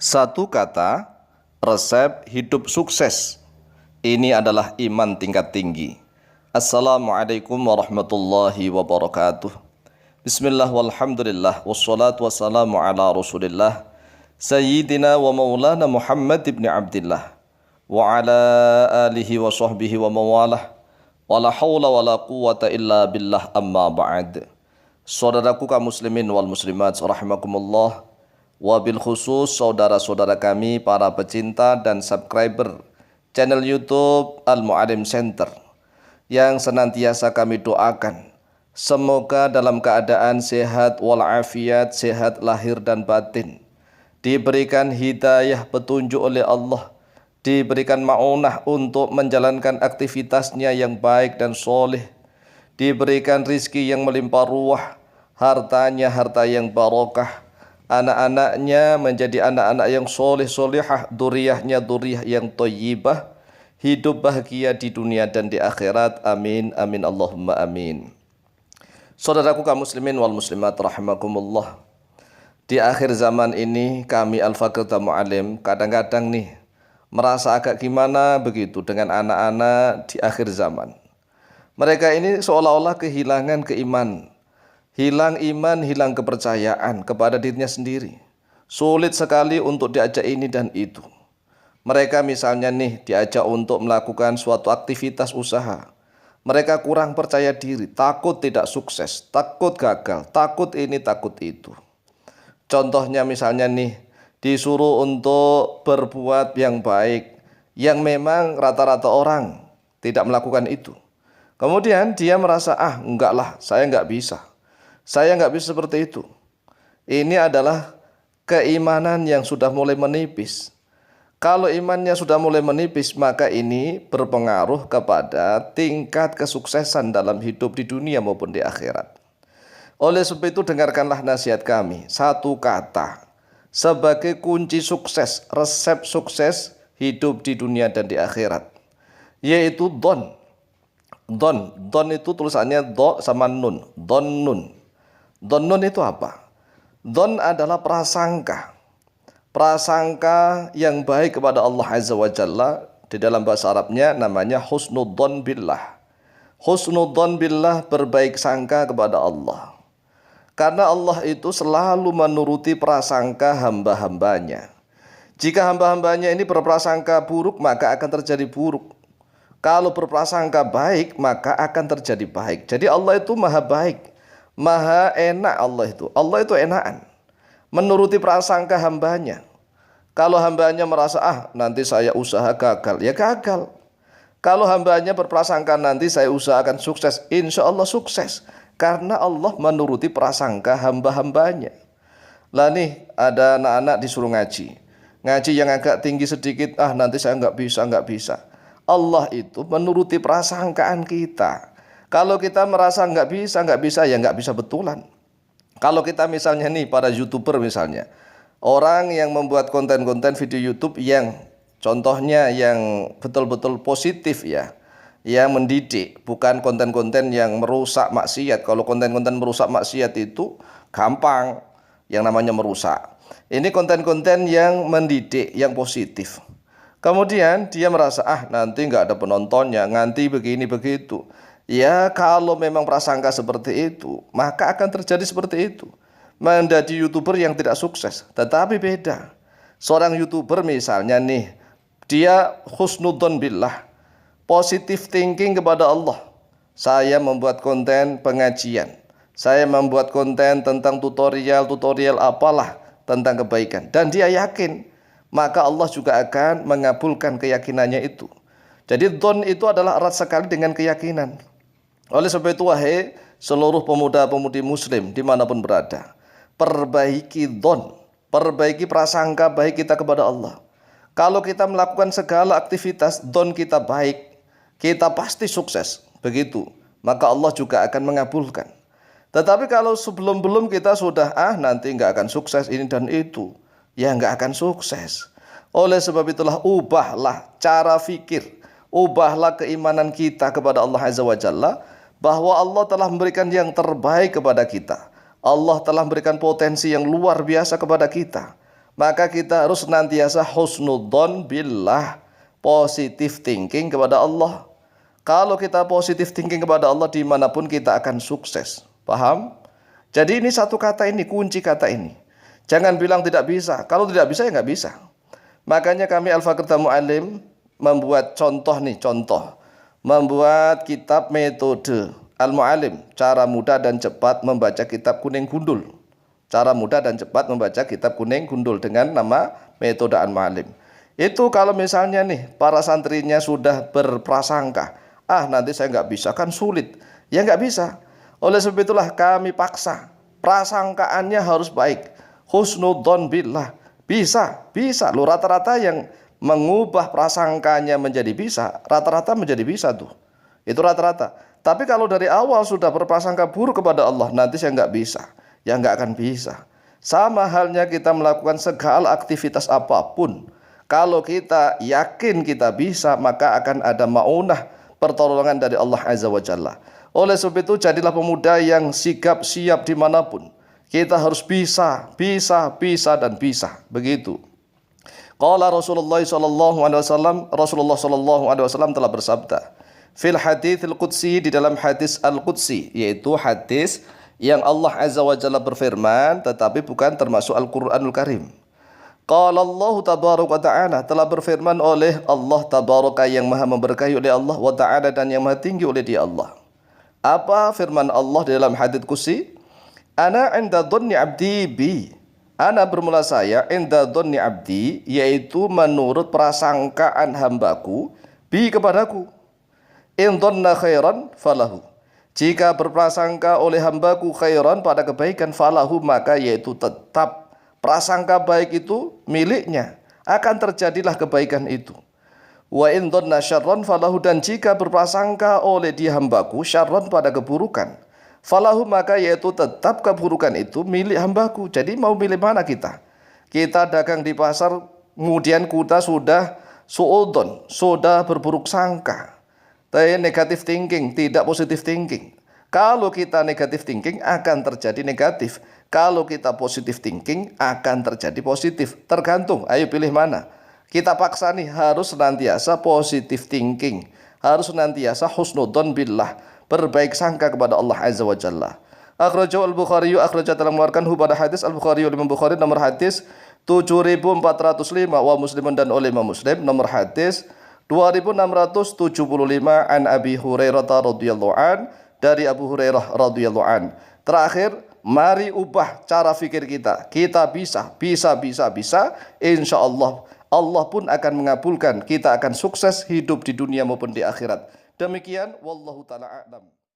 Satu kata, resep hidup sukses. Ini adalah iman tingkat tinggi. Assalamualaikum warahmatullahi wabarakatuh. Bismillah walhamdulillah wassalatu wassalamu ala rasulillah Sayyidina wa maulana Muhammad ibn Abdillah wa ala alihi wa sahbihi wa mawalah wa la hawla wa la quwata illa billah amma ba'd. Saudaraku kaum muslimin wal muslimat rahimakumullah, wabil khusus saudara-saudara kami para pecinta dan subscriber channel YouTube Al-Mu'alim Center yang senantiasa kami doakan semoga dalam keadaan sehat walafiat, sehat lahir dan batin, diberikan hidayah petunjuk oleh Allah, diberikan ma'unah untuk menjalankan aktivitasnya yang baik dan soleh, diberikan rizki yang melimpah ruah, hartanya harta yang barokah, anak-anaknya menjadi anak-anak yang soleh solehah, duriyahnya duriyah yang thayyibah, hidup bahagia di dunia dan di akhirat. Amin amin Allahumma amin. Saudaraku kaum muslimin wal muslimat rahimakumullah, di akhir zaman ini kami Al-Faqidah Mu'alim kadang-kadang nih merasa agak gimana begitu dengan anak-anak di akhir zaman. Mereka ini seolah-olah kehilangan keimanan, hilang iman, hilang kepercayaan kepada dirinya sendiri. Sulit sekali untuk diajak ini dan itu. Mereka misalnya nih diajak untuk melakukan suatu aktivitas usaha. Mereka kurang percaya diri, takut tidak sukses, takut gagal, takut ini, takut itu. Contohnya misalnya nih, disuruh untuk berbuat yang baik, yang memang rata-rata orang tidak melakukan itu. Kemudian dia merasa, enggak lah, saya enggak bisa. Saya enggak bisa seperti itu. Ini adalah keimanan yang sudah mulai menipis. Kalau imannya sudah mulai menipis, maka ini berpengaruh kepada tingkat kesuksesan dalam hidup di dunia maupun di akhirat. Oleh sebab itu dengarkanlah nasihat kami. Satu kata sebagai kunci sukses, resep sukses hidup di dunia dan di akhirat, yaitu don. Don itu tulisannya do sama nun. Don nun itu apa? Don adalah prasangka. Prasangka yang baik kepada Allah Azza wa Jalla. Di dalam bahasa Arabnya namanya husnudzon billah. Husnudzon billah, berbaik sangka kepada Allah. Karena Allah itu selalu menuruti prasangka hamba-hambanya. Jika hamba-hambanya ini berprasangka buruk, maka akan terjadi buruk. Kalau berprasangka baik, maka akan terjadi baik. Jadi Allah itu maha baik, maha enak. Allah itu enakan, menuruti prasangka hambanya. Kalau hambanya merasa, nanti saya usaha gagal, ya gagal. Kalau hambanya berprasangka nanti saya usahakan sukses, insya Allah sukses. Karena Allah menuruti prasangka hamba-hambanya. Lah nih ada anak-anak disuruh ngaji. Ngaji yang agak tinggi sedikit, nanti saya nggak bisa. Allah itu menuruti prasangkaan kita. Kalau kita merasa nggak bisa, ya nggak bisa betulan. Kalau kita misalnya nih para YouTuber misalnya, orang yang membuat konten-konten video YouTube yang contohnya yang betul-betul positif ya, yang mendidik, bukan konten-konten yang merusak maksiat. Kalau konten-konten merusak maksiat itu gampang, yang namanya merusak. Ini konten-konten yang mendidik, yang positif. Kemudian dia merasa, nanti nggak ada penontonnya, nanti begini begitu. Ya kalau memang prasangka seperti itu, maka akan terjadi seperti itu. Menjadi YouTuber yang tidak sukses. Tetapi beda. Seorang YouTuber misalnya nih, dia husnudzon billah, positive thinking kepada Allah. Saya membuat konten pengajian, saya membuat konten tentang tutorial apalah tentang kebaikan, dan dia yakin, maka Allah juga akan mengabulkan keyakinannya itu. Jadi don itu adalah erat sekali dengan keyakinan. Oleh sebab itu wahai seluruh pemuda-pemudi muslim dimanapun berada, perbaiki don, perbaiki prasangka baik kita kepada Allah. Kalau kita melakukan segala aktivitas don kita baik, kita pasti sukses. Begitu, maka Allah juga akan mengabulkan. Tetapi kalau sebelum kita sudah nanti nggak akan sukses ini dan itu, ya nggak akan sukses. Oleh sebab itulah ubahlah cara fikir, ubahlah keimanan kita kepada Allah Azza wa Jalla, bahwa Allah telah memberikan yang terbaik kepada kita. Allah telah memberikan potensi yang luar biasa kepada kita. Maka kita harus senantiasa husnudzon billah, positive thinking kepada Allah. Kalau kita positive thinking kepada Allah, dimanapun kita akan sukses. Paham? Jadi ini satu kata ini, kunci kata ini. Jangan bilang tidak bisa. Kalau tidak bisa ya nggak bisa. Makanya kami Al-Fakir Mu'allim membuat contoh nih, membuat kitab metode Al-Mu'allim, cara mudah dan cepat membaca kitab kuning gundul. Cara mudah dan cepat membaca kitab kuning gundul dengan nama metode Al-Mu'allim. Itu kalau misalnya nih para santrinya sudah berprasangka, nanti saya nggak bisa, kan sulit. Ya nggak bisa. Oleh sebab itulah kami paksa, prasangkaannya harus baik. Husnudzon billah. Bisa. Loh, rata-rata yang mengubah prasangkanya menjadi bisa, rata-rata menjadi bisa tuh. Itu rata-rata. Tapi kalau dari awal sudah berprasangka buruk kepada Allah, nanti saya nggak bisa. Ya nggak akan bisa. Sama halnya kita melakukan segala aktivitas apapun. Kalau kita yakin kita bisa, maka akan ada maunah, pertolongan dari Allah Azza wa Jalla. Oleh sebab itu jadilah pemuda yang sigap siap dimanapun. Kita harus bisa dan bisa. Begitu. Qala Rasulullah sallallahu alaihi wasallam telah bersabda fil haditsil qudsi, di dalam hadis al-qudsi, yaitu hadis yang Allah Azza wa Jalla berfirman tetapi bukan termasuk Al-Qur'anul Karim. Qala Allah tabaraka wa ta'ala, telah berfirman oleh Allah tabaraka yang maha memberkahi oleh Allah, wa ta'ala dan yang maha tinggi oleh Dia Allah. Apa firman Allah di dalam hadits qudsi? Ana inda dhanni abdi bi. Ana bermula saya inda dhanni abdi, yaitu menurut prasangkaan hambaku bi kepadaku. In dhanna khairan falahu. Jika berprasangka oleh hambaku khairan, pada kebaikan, falahu, maka yaitu tetap prasangka baik itu miliknya, akan terjadilah kebaikan itu. Wa in dhanna syarran falahu, dan jika berprasangka oleh dia hambaku syarran, pada keburukan, falahu, maka yaitu tetap keburukan itu milik hambaku. Jadi mau milih mana kita? Kita dagang di pasar, kemudian kita sudah suudon, sudah berburuk sangka, negatif thinking, tidak positif thinking. Kalau kita negatif thinking akan terjadi negatif. Kalau kita positif thinking akan terjadi positif. Tergantung, ayo pilih mana. Kita paksa nih harus senantiasa positif thinking, harus senantiasa husnudzon billah, berbaik sangka kepada Allah Azza wa Jalla. Akhrajahu Al-Bukhari, akhraja telah mengeluarkan pada hadis Al-Bukhari, Imam Bukhari nomor hadis 7405, wa Muslimun dan oleh Imam Muslim nomor hadis 2675 an Abi Hurairah radhiyallahu an, dari Abu Hurairah radhiyallahu an. Terakhir, mari ubah cara fikir kita. Kita bisa. Insyaallah Allah pun akan mengabulkan. Kita akan sukses hidup di dunia maupun di akhirat. Demikian, wallahu taala a'lam.